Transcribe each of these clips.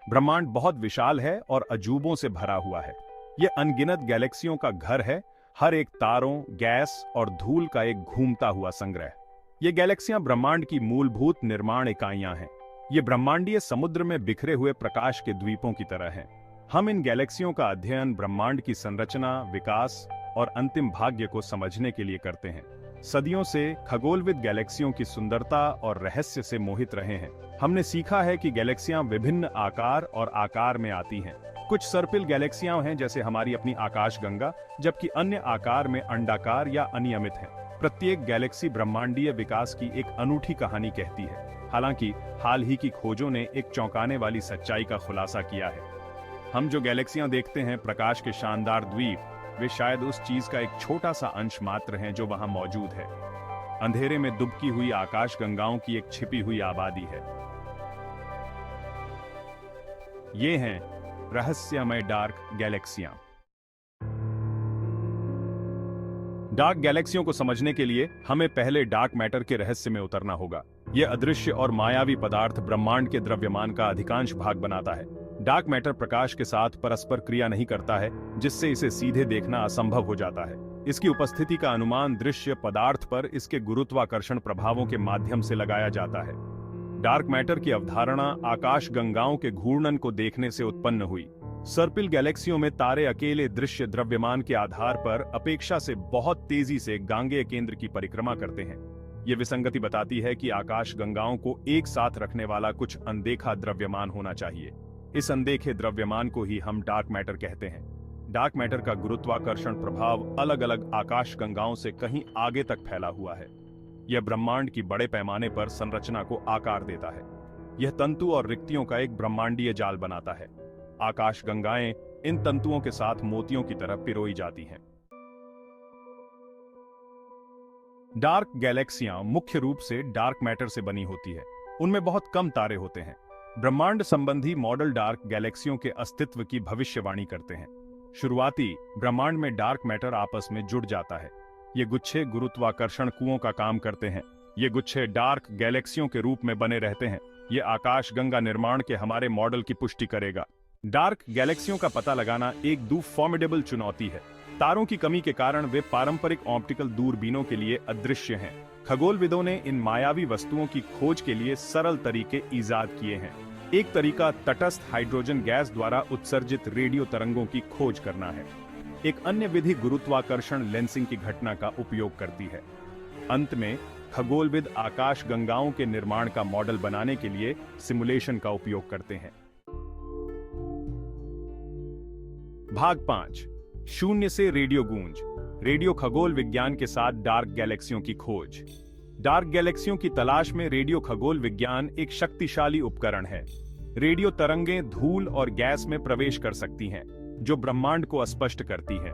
ब्रह्मांड बहुत विशाल है और अजूबों से भरा हुआ है। ये अनगिनत गैलेक्सियों का घर है, हर एक तारों, गैस और धूल का एक घूमता हुआ संग्रह। ये गैलेक्सियां ब्रह्मांड की मूलभूत निर्माण इकाइयां हैं। ये ब्रह्मांडीय समुद्र में बिखरे हुए प्रकाश के द्वीपों की तरह हैं। हम इन गैलेक्सियों का अध्ययन ब्रह्मांड की संरचना, विकास और अंतिम भाग्य को समझने के लिए करते हैं। सदियों से खगोलविद गैलेक्सियों की सुंदरता और रहस्य से मोहित रहे हैं। हमने सीखा है कि गैलेक्सियां विभिन्न आकार और आकार में आती हैं। कुछ सर्पिल गैलेक्सियां हैं जैसे हमारी अपनी आकाशगंगा, जबकि अन्य आकार में अंडाकार या अनियमित हैं। प्रत्येक गैलेक्सी ब्रह्मांडीय विकास की एक अनूठी कहानी कहती है। हालांकि हाल ही की खोजों ने एक चौंकाने वाली सच्चाई का खुलासा किया है। हम जो गैलेक्सियां देखते हैं, प्रकाश के शानदार द्वीप, वे शायद उस चीज का एक छोटा सा अंश मात्र हैं जो वहां मौजूद है। अंधेरे में दुबकी हुई आकाशगंगाओं की एक छिपी हुई आबादी है। ये हैं रहस्यमय डार्क गैलेक्सियां। डार्क गैलेक्सियों को समझने के लिए हमें पहले डार्क मैटर के रहस्य में उतरना होगा। यह अदृश्य और मायावी पदार्थ ब्रह्मांड के द्रव्यमान का अधिकांश भाग बनाता है। डार्क मैटर प्रकाश के साथ परस्पर क्रिया नहीं करता है, जिससे इसे सीधे देखना असंभव हो जाता है। इसकी उपस्थिति का अनुमान दृश्य पदार्थ पर इसके गुरुत्वाकर्षण प्रभावों के माध्यम से लगाया जाता है। डार्क मैटर की अवधारणा आकाशगंगाओं के घूर्णन को देखने से उत्पन्न हुई। सर्पिल गैलेक्सियों में तारे अकेले दृश्य द्रव्यमान के आधार पर अपेक्षा से बहुत तेजी से गांगेय केंद्र की परिक्रमा करते हैं। ये विसंगति बताती है कि आकाशगंगाओं को एक साथ रखने वाला कुछ अनदेखा द्रव्यमान होना चाहिए। इस अनदेखे द्रव्यमान को ही हम डार्क मैटर कहते हैं। डार्क मैटर का गुरुत्वाकर्षण प्रभाव अलग अलग आकाशगंगाओं से कहीं आगे तक फैला हुआ है। यह ब्रह्मांड की बड़े पैमाने पर संरचना को आकार देता है। यह तंतु और रिक्तियों का एक ब्रह्मांडीय जाल बनाता है। आकाशगंगाएं इन तंतुओं के साथ मोतियों की तरह पिरोई जाती हैं। डार्क गैलेक्सियां मुख्य रूप से डार्क मैटर से बनी होती है। उनमें बहुत कम तारे होते हैं। ब्रह्मांड संबंधी मॉडल डार्क गैलेक्सियों के अस्तित्व की भविष्यवाणी करते हैं। शुरुआती ब्रह्मांड में डार्क मैटर आपस में जुड़ जाता है। ये गुच्छे गुरुत्वाकर्षण कुओं का काम करते हैं। ये गुच्छे डार्क गैलेक्सियों के रूप में बने रहते हैं। ये आकाशगंगा निर्माण के हमारे मॉडल की पुष्टि करेगा। डार्क गैलेक्सियों का पता लगाना एक फॉर्मिडेबल चुनौती है। तारों की कमी के कारण वे पारंपरिक ऑप्टिकल दूरबीनों के लिए अदृश्य हैं। खगोलविदों ने इन मायावी वस्तुओं की खोज के लिए सरल तरीके ईजाद किए हैं। एक तरीका तटस्थ हाइड्रोजन गैस द्वारा उत्सर्जित रेडियो तरंगों की खोज करना है। एक अन्य विधि गुरुत्वाकर्षण लेंसिंग की घटना का उपयोग करती है। अंत में खगोलविद आकाशगंगाओं के निर्माण का मॉडल बनाने के लिए सिमुलेशन का उपयोग करते हैं। भाग 5, शून्य से रेडियो गूंज। रेडियो खगोल विज्ञान के साथ डार्क गैलेक्सियों की खोज। डार्क गैलेक्सियों की तलाश में रेडियो खगोल विज्ञान एक शक्तिशाली उपकरण है। रेडियो तरंगें धूल और गैस में प्रवेश कर सकती हैं, जो ब्रह्मांड को अस्पष्ट करती हैं।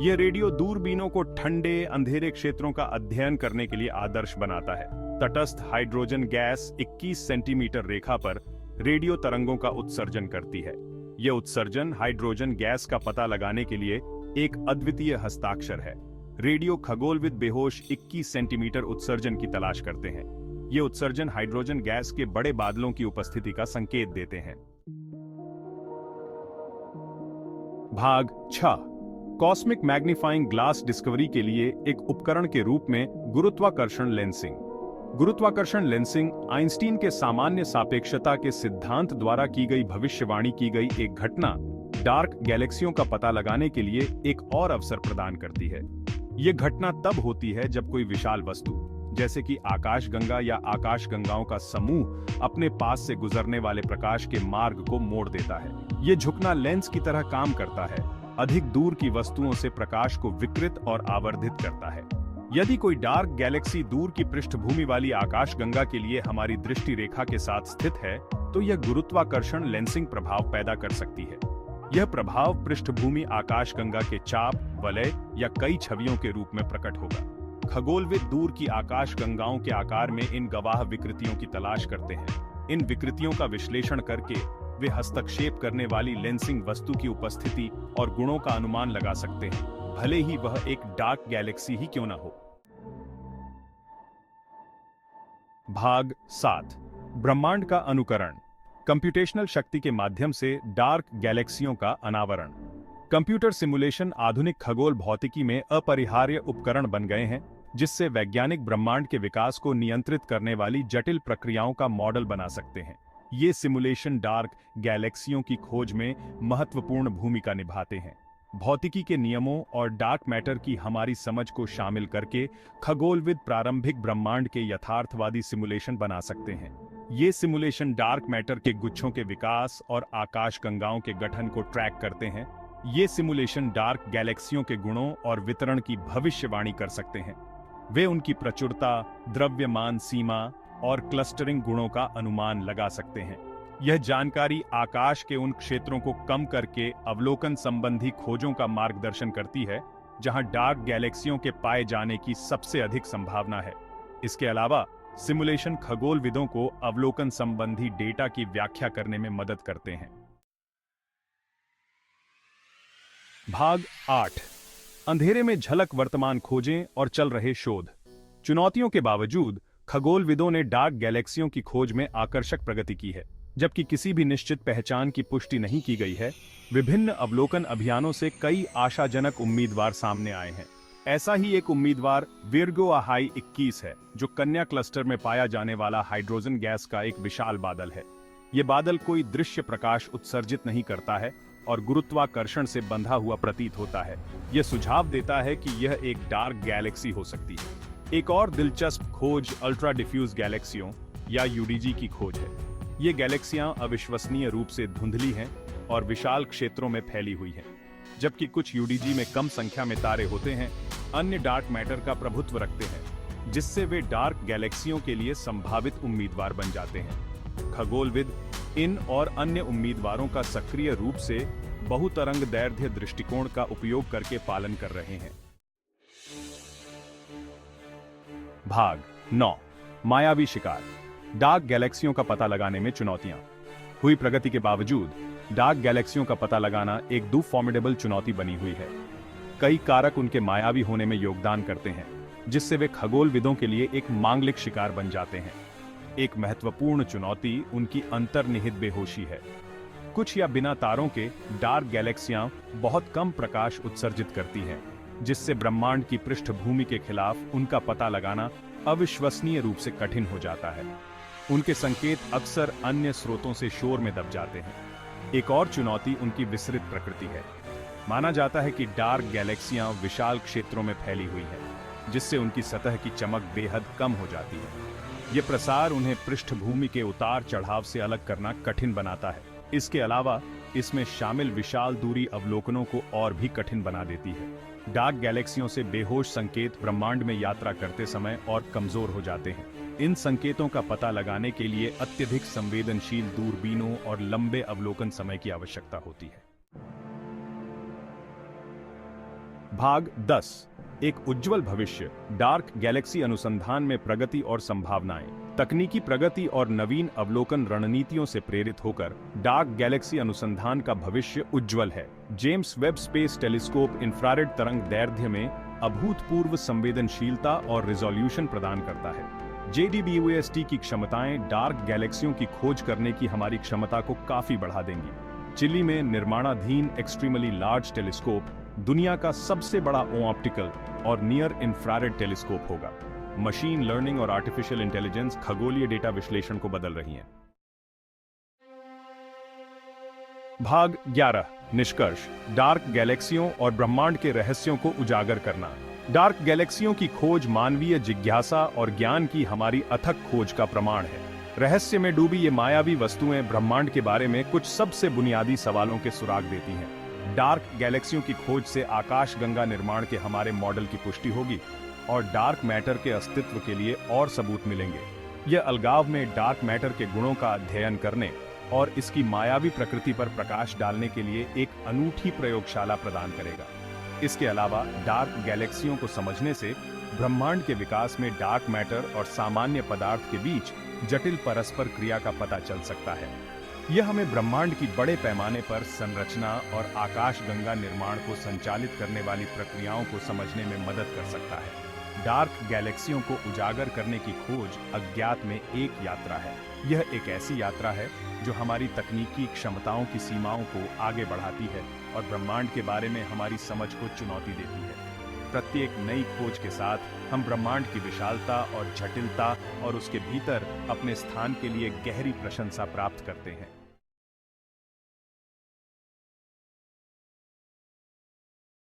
यह रेडियो दूरबीनों को ठंडे अंधेरे क्षेत्रों का अध्ययन करने के लिए आदर्श बनाता है। तटस्थ हाइड्रोजन गैस 21 सेंटीमीटर रेखा पर रेडियो तरंगों का उत्सर्जन करती है। यह उत्सर्जन हाइड्रोजन गैस का पता लगाने के लिए एक अद्वितीय हस्ताक्षर है। रेडियो खगोलविद बेहोश 21 सेंटीमीटर उत्सर्जन की तलाश करते हैं। ये उत्सर्जन हाइड्रोजन गैस के बड़े बादलों की उपस्थिति का संकेत देते हैं। भाग 6, कॉस्मिक मैग्नीफाइंग ग्लास डिस्कवरी के लिए एक उपकरण के रूप में गुरुत्वाकर्षण लेंसिंग। गुरुत्वाकर्षण लेंसिंग आइंस्टीन के सामान्य सापेक्षता के सिद्धांत द्वारा की गई भविष्यवाणी की गई एक घटना डार्क गैलेक्सियों का पता लगाने के लिए एक और अवसर प्रदान करती है। यह घटना तब होती है जब कोई विशाल वस्तु, जैसे कि आकाशगंगा या आकाशगंगाओं का समूह, अपने पास से गुजरने वाले प्रकाश के मार्ग को मोड़ देता है। यह झुकना लेंस की तरह काम करता है, अधिक दूर की वस्तुओं से प्रकाश को विकृत और आवर्धित करता है। यदि कोई डार्क गैलेक्सी दूर की पृष्ठभूमि वाली आकाशगंगा के लिए हमारी दृष्टि रेखा के साथ स्थित है, तो यह गुरुत्वाकर्षण लेंसिंग प्रभाव पैदा कर सकती है। यह प्रभाव पृष्ठभूमि आकाशगंगा के चाप, वलय या कई छवियों के रूप में प्रकट होगा। खगोलविद दूर की आकाशगंगाओं के आकार में इन गवाह विकृतियों की तलाश करते हैं। इन विकृतियों का विश्लेषण करके वे हस्तक्षेप करने वाली लेंसिंग वस्तु की उपस्थिति और गुणों का अनुमान लगा सकते हैं, भले ही वह एक डार्क गैलेक्सी ही क्यों न हो। भाग 7, ब्रह्मांड का अनुकरण। कंप्यूटेशनल शक्ति के माध्यम से डार्क गैलेक्सियों का अनावरण। कंप्यूटर सिमुलेशन आधुनिक खगोल भौतिकी में अपरिहार्य उपकरण बन गए हैं, जिससे वैज्ञानिक ब्रह्मांड के विकास को नियंत्रित करने वाली जटिल प्रक्रियाओं का मॉडल बना सकते हैं। ये सिमुलेशन डार्क गैलेक्सियों की खोज में महत्वपूर्ण भूमिका निभाते हैं। भौतिकी के नियमों और डार्क मैटर की हमारी समझ को शामिल करके खगोलविद प्रारंभिक ब्रह्मांड के यथार्थवादी सिमुलेशन बना सकते हैं। ये सिमुलेशन डार्क मैटर के गुच्छों के विकास और आकाशगंगाओं के गठन को ट्रैक करते हैं। ये सिमुलेशन डार्क गैलेक्सियों के गुणों और वितरण की भविष्यवाणी कर सकते हैं। वे उनकी प्रचुरता, द्रव्यमान सीमा और क्लस्टरिंग गुणों का अनुमान लगा सकते हैं। यह जानकारी आकाश के उन क्षेत्रों को कम करके अवलोकन संबंधी खोजों का मार्गदर्शन करती है, जहां डार्क गैलेक्सियों के पाए जाने की सबसे अधिक संभावना है। इसके अलावा सिमुलेशन खगोलविदों को अवलोकन संबंधी डेटा की व्याख्या करने में मदद करते हैं। भाग 8। अंधेरे में झलक वर्तमान खोजें और चल रहे शोध। चुनौतियों के बावजूद खगोलविदों ने डार्क गैलेक्सियों की खोज में आकर्षक प्रगति की है। जबकि किसी भी निश्चित पहचान की पुष्टि नहीं की गई है, विभिन्न अवलोकन अभियानों से कई आशाजनक उम्मीदवार सामने आए हैं। ऐसा ही एक उम्मीदवार विर्गो आहाई 21 है, जो कन्या क्लस्टर में पाया जाने वाला हाइड्रोजन गैस का एक विशाल बादल है। ये बादल कोई दृश्य प्रकाश उत्सर्जित नहीं करता है और गुरुत्वाकर्षण से बंधा हुआ प्रतीत होता है। यह सुझाव देता है कि यह एक डार्क गैलेक्सी हो सकती है। एक और दिलचस्प खोज अल्ट्रा डिफ्यूज गैलेक्सियों या यूडीजी की खोज है। ये गैलेक्सियां अविश्वसनीय रूप से धुंधली हैं और विशाल क्षेत्रों में फैली हुई हैं। जबकि कुछ यूडीजी में कम संख्या में तारे होते हैं, अन्य डार्क मैटर का प्रभुत्व रखते हैं, जिससे वे डार्क गैलेक्सियों के लिए संभावित उम्मीदवार बन जाते हैं। खगोलविद इन और अन्य उम्मीदवारों का सक्रिय रूप से बहुतरंग दैर्ध्य दृष्टिकोण का उपयोग करके पालन कर रहे हैं। भाग 9। मायावी शिकार। डार्क गैलेक्सियों का पता लगाने में चुनौतियां। हुई प्रगति के बावजूद डार्क गैलेक्सियों का पता लगाना एक फॉर्मिडेबल चुनौती बनी हुई है। कई कारक उनके मायावी होने में योगदान करते हैं, जिससे वे खगोलविदों के लिए एक मांगलिक शिकार बन जाते हैं। एक महत्वपूर्ण चुनौती उनकी अंतर्निहित बेहोशी है। कुछ या बिना तारों के डार्क गैलेक्सियां बहुत कम प्रकाश उत्सर्जित करती हैं, जिससे ब्रह्मांड की पृष्ठभूमि के खिलाफ उनका पता लगाना अविश्वसनीय रूप से कठिन हो जाता है। उनके संकेत अक्सर अन्य स्रोतों से शोर में दब जाते हैं। एक और चुनौती उनकी विस्तृत प्रकृति है। माना जाता है कि डार्क गैलेक्सियां विशाल क्षेत्रों में फैली हुई है, जिससे उनकी सतह की चमक बेहद कम हो जाती है। यह प्रसार उन्हें पृष्ठभूमि के उतार चढ़ाव से अलग करना कठिन बनाता है। इसके अलावा इसमें शामिल विशाल दूरी अवलोकनों को और भी कठिन बना देती है। डार्क गैलेक्सियों से बेहोश संकेत ब्रह्मांड में यात्रा करते समय और कमजोर हो जाते हैं। इन संकेतों का पता लगाने के लिए अत्यधिक संवेदनशील दूरबीनों और लंबे अवलोकन समय की आवश्यकता होती है। भाग 10। एक उज्जवल भविष्य। डार्क गैलेक्सी अनुसंधान में प्रगति और संभावनाएं। तकनीकी प्रगति और नवीन अवलोकन रणनीतियों से प्रेरित होकर डार्क गैलेक्सी अनुसंधान का भविष्य उज्जवल है। James Webb space telescope infrared तरंग दैर्ध्य में अभूतपूर्व संवेदनशीलता और रिजोल्यूशन प्रदान करता है। JDBUST की क्षमताएं डार्क गैलेक्सियों की खोज करने की हमारी क्षमता को काफी बढ़ा देंगी। चिली में निर्माणाधीन एक्सट्रीमली लार्ज टेलीस्कोप दुनिया का सबसे बड़ा ऑप्टिकल और नियर इंफ्रारेड टेलीस्कोप होगा। मशीन लर्निंग और आर्टिफिशियल इंटेलिजेंस खगोलीय डेटा विश्लेषण को बदल रही हैं। भाग 11। निष्कर्ष। डार्क गैलेक्सियों और ब्रह्मांड के रहस्यों को उजागर करना। डार्क गैलेक्सियों की खोज मानवीय जिज्ञासा और ज्ञान की हमारी अथक खोज का प्रमाण है। रहस्य में डूबी ये मायावी वस्तुएं ब्रह्मांड के बारे में कुछ सबसे बुनियादी सवालों के सुराग देती हैं। डार्क गैलेक्सियों की खोज से आकाशगंगा निर्माण के हमारे मॉडल की पुष्टि होगी और डार्क मैटर के अस्तित्व के लिए और सबूत मिलेंगे। यह अलगाव में डार्क मैटर के गुणों का अध्ययन करने और इसकी मायावी प्रकृति पर प्रकाश डालने के लिए एक अनूठी प्रयोगशाला प्रदान करेगा। इसके अलावा डार्क गैलेक्सियों को समझने से ब्रह्मांड के विकास में डार्क मैटर और सामान्य पदार्थ के बीच जटिल परस्पर क्रिया का पता चल सकता है। यह हमें ब्रह्मांड की बड़े पैमाने पर संरचना और आकाशगंगा निर्माण को संचालित करने वाली प्रक्रियाओं को समझने में मदद कर सकता है। डार्क गैलेक्सियों को उजागर करने की खोज अज्ञात में एक यात्रा है, यह एक ऐसी यात्रा है जो हमारी तकनीकी क्षमताओं की सीमाओं को आगे बढ़ाती है और ब्रह्मांड के बारे में हमारी समझ को चुनौती देती है। प्रत्येक नई खोज के साथ हम ब्रह्मांड की विशालता और जटिलता और उसके भीतर अपने स्थान के लिए गहरी प्रशंसा प्राप्त करते हैं।